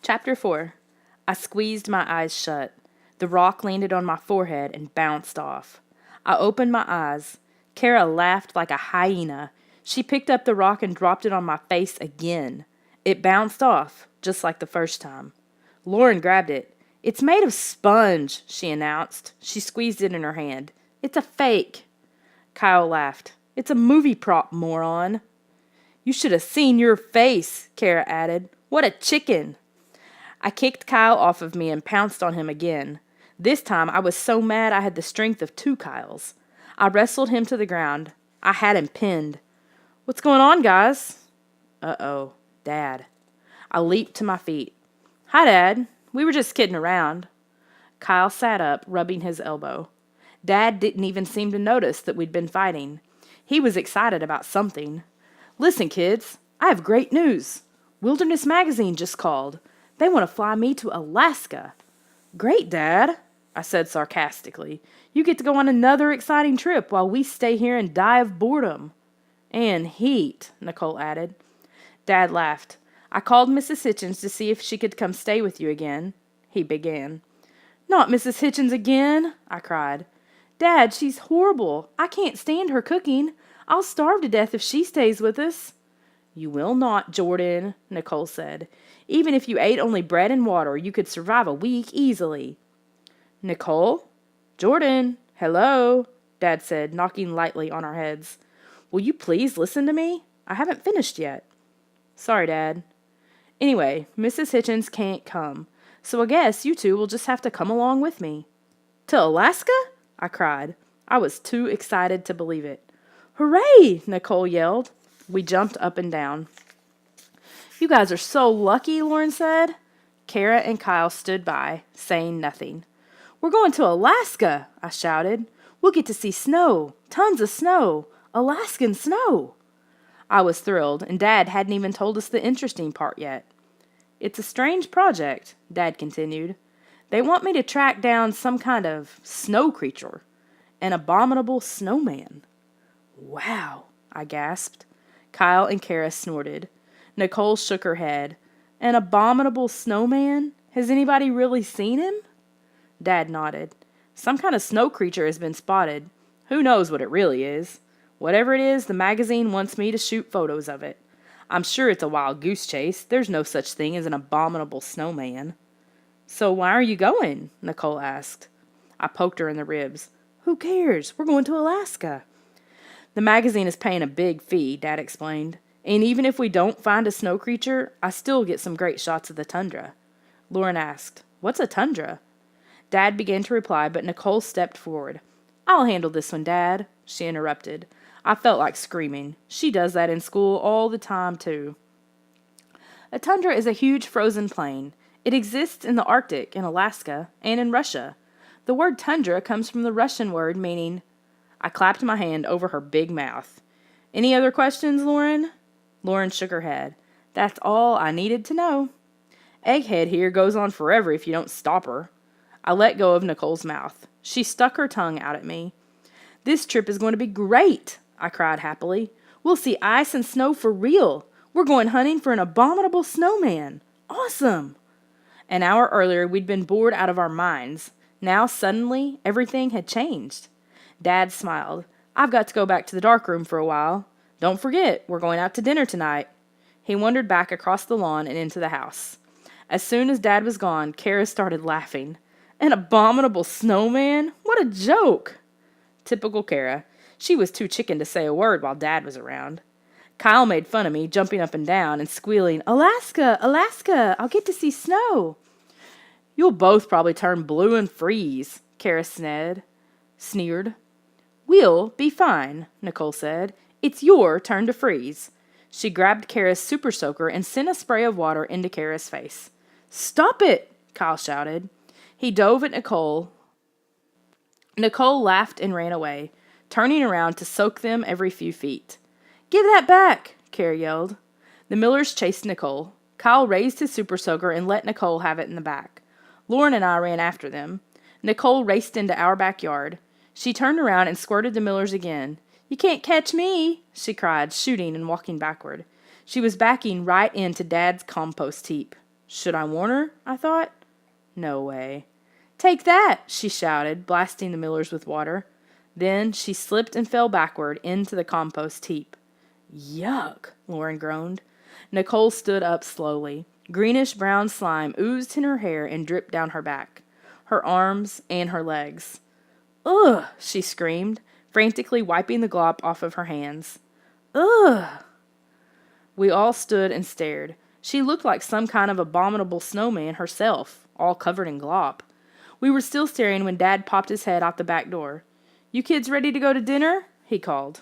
Chapter 4. I squeezed my eyes shut. The rock landed on my forehead and bounced off. I opened my eyes. Kara laughed like a hyena. She picked up the rock and dropped it on my face again. It bounced off, just like the first time. Lauren grabbed it. "It's made of sponge," she announced. She squeezed it in her hand. "It's a fake." Kyle laughed. "It's a movie prop, moron." "You should have seen your face," Kara added. "What a chicken." I kicked Kyle off of me and pounced on him again. This time I was so mad I had the strength of two Kyles. I wrestled him to the ground. I had him pinned. "What's going on, guys?" Uh-oh, Dad. I leaped to my feet. "Hi, Dad. We were just kidding around." Kyle sat up, rubbing his elbow. Dad didn't even seem to notice that we'd been fighting. He was excited about something. "Listen, kids, I have great news. Wilderness Magazine just called. They want to fly me to Alaska." "Great, Dad," I said sarcastically. "You get to go on another exciting trip while we stay here and die of boredom." "And heat," Nicole added. Dad laughed. "I called Mrs. Hitchens to see if she could come stay with you again," he began. "Not Mrs. Hitchens again," I cried. "Dad, she's horrible. I can't stand her cooking. I'll starve to death if she stays with us." "You will not, Jordan," Nicole said. "Even if you ate only bread and water, you could survive a week easily." "Nicole? Jordan? Hello?" Dad said, knocking lightly on our heads. "Will you please listen to me? I haven't finished yet." "Sorry, Dad." "Anyway, Mrs. Hitchens can't come, so I guess you two will just have to come along with me." "To Alaska?" I cried. I was too excited to believe it. "Hooray!" Nicole yelled. We jumped up and down. "You guys are so lucky," Lauren said. Kara and Kyle stood by, saying nothing. "We're going to Alaska," I shouted. "We'll get to see snow, tons of snow, Alaskan snow." I was thrilled, and Dad hadn't even told us the interesting part yet. "It's a strange project," Dad continued. "They want me to track down some kind of snow creature, an abominable snowman." "Wow," I gasped. Kyle and Kara snorted. Nicole shook her head. "An abominable snowman? Has anybody really seen him?" Dad nodded. "Some kind of snow creature has been spotted. Who knows what it really is? Whatever it is, the magazine wants me to shoot photos of it. I'm sure it's a wild goose chase. There's no such thing as an abominable snowman." "So why are you going?" Nicole asked. I poked her in the ribs. "Who cares? We're going to Alaska." "The magazine is paying a big fee," Dad explained. "And even if we don't find a snow creature, I still get some great shots of the tundra." Lauren asked, "What's a tundra?" Dad began to reply, but Nicole stepped forward. "I'll handle this one, Dad," she interrupted. I felt like screaming. She does that in school all the time, too. A tundra is a huge frozen plain. It exists in the Arctic, in Alaska, and in Russia. The word tundra comes from the Russian word meaning... I clapped my hand over her big mouth. "Any other questions, Lauren?" Lauren shook her head. "That's all I needed to know. Egghead here goes on forever if you don't stop her." I let go of Nicole's mouth. She stuck her tongue out at me. "This trip is going to be great," I cried happily. "We'll see ice and snow for real. We're going hunting for an abominable snowman. Awesome!" An hour earlier, we'd been bored out of our minds. Now, suddenly, everything had changed. Dad smiled. "I've got to go back to the darkroom for a while. Don't forget, we're going out to dinner tonight." He wandered back across the lawn and into the house. As soon as Dad was gone, Kara started laughing. "An abominable snowman? What a joke!" Typical Kara. She was too chicken to say a word while Dad was around. Kyle made fun of me, jumping up and down and squealing, "Alaska, Alaska, I'll get to see snow." "You'll both probably turn blue and freeze," Kara sneered. "We'll be fine," Nicole said. "It's your turn to freeze." She grabbed Kara's super soaker and sent a spray of water into Kara's face. "Stop it!" Kyle shouted. He dove at Nicole. Nicole laughed and ran away, turning around to soak them every few feet. "Give that back!" Kara yelled. The Millers chased Nicole. Kyle raised his super soaker and let Nicole have it in the back. Lauren and I ran after them. Nicole raced into our backyard. She turned around and squirted the Millers again. "You can't catch me!" she cried, shooting and walking backward. She was backing right into Dad's compost heap. Should I warn her? I thought. No way. Take that, she shouted, blasting the Millers with water. Then she slipped and fell backward into the compost heap. Yuck, Lauren groaned. Nicole stood up slowly. Greenish-brown slime oozed in her hair and dripped down her back, her arms, and her legs. Ugh, she screamed, frantically wiping the glop off of her hands. Ugh! We all stood and stared. She looked like some kind of abominable snowman herself, all covered in glop. We were still staring when Dad popped his head out the back door. You kids ready to go to dinner? He called.